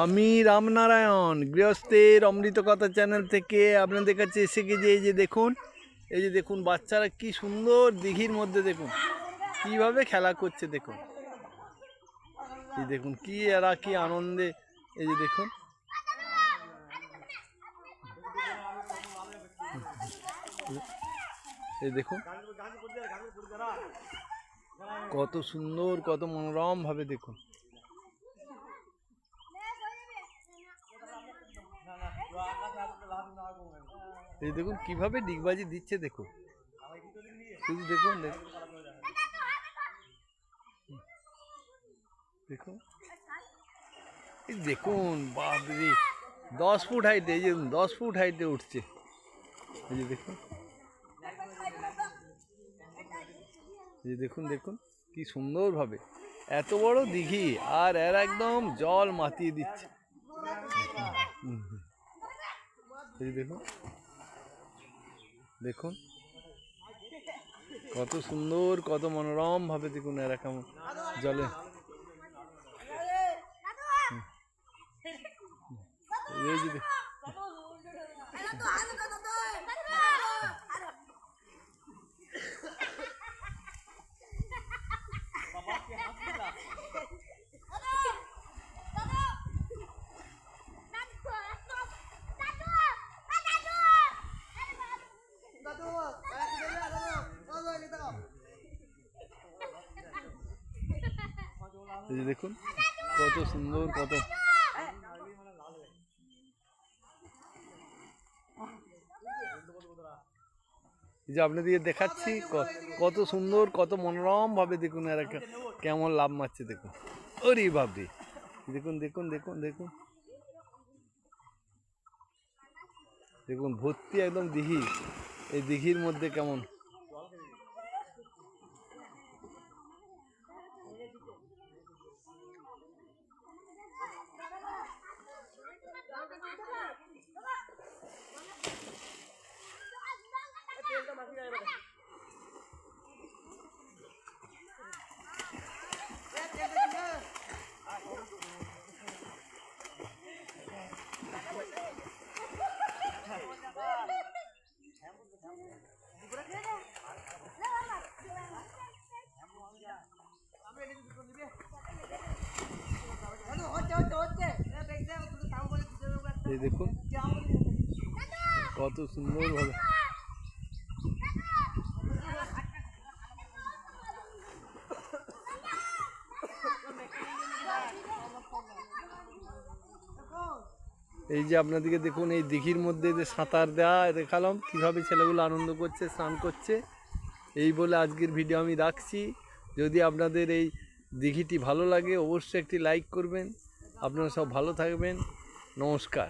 আমি রামনারায়ণ গৃহস্থের অমৃত কথা চ্যানেল থেকে আপনাদের কাছে এসে গেছি। এই যে দেখুন বাচ্চারা কি সুন্দর দিঘির মধ্যে দেখুন কিভাবে খেলা করছে। দেখুন এই দেখুন কি এরা কি আনন্দে। এই যে দেখুন এই দেখুন কত সুন্দর কত মনোরম ভাবে দেখুন। এই দেখুন কিভাবে ডিগবাজি দিচ্ছে দেখুন, শুধু দেখুন দেখুন এই দেখুন বাপরে 10 ফুট হাইটে, এই যে 10 ফুট হাইটে উঠছে। এই যে দেখুন এই দেখুন দেখুন কি সুন্দরভাবে এত বড় দিঘি আর এর একদম জল মাতিয়ে দিচ্ছে। এই দেখুন দেখুন কত সুন্দর কত মনোরম ভাবে দেখুন এরা কেমন জলে। এই যে দেখুন কত সুন্দর কত এই যে আপনাদেরকে দেখাচ্ছি কত সুন্দর কত মনোরম ভাবে দেখুন এরা কেমন লাভ মারছে। দেখুন ওরে বাপরে দেখুন দেখুন দেখুন দেখুন দেখুন ভর্তি একদম দিঘি। এই দিঘির মধ্যে কেমন এই দেখুন কত সুন্দর ভাবে। এই যে আপনাদেরকে দেখুন এই দিঘির মধ্যে যে সাঁতার দেওয়া দেখালাম কিভাবে ছেলেগুলো আনন্দ করছে স্নান করছে। এই বলে আজকের ভিডিও আমি রাখছি। যদি আপনাদের এই দিঘিটি ভালো লাগে অবশ্যই একটি লাইক করবেন। আপনারা সব ভালো থাকবেন। নমস্কার।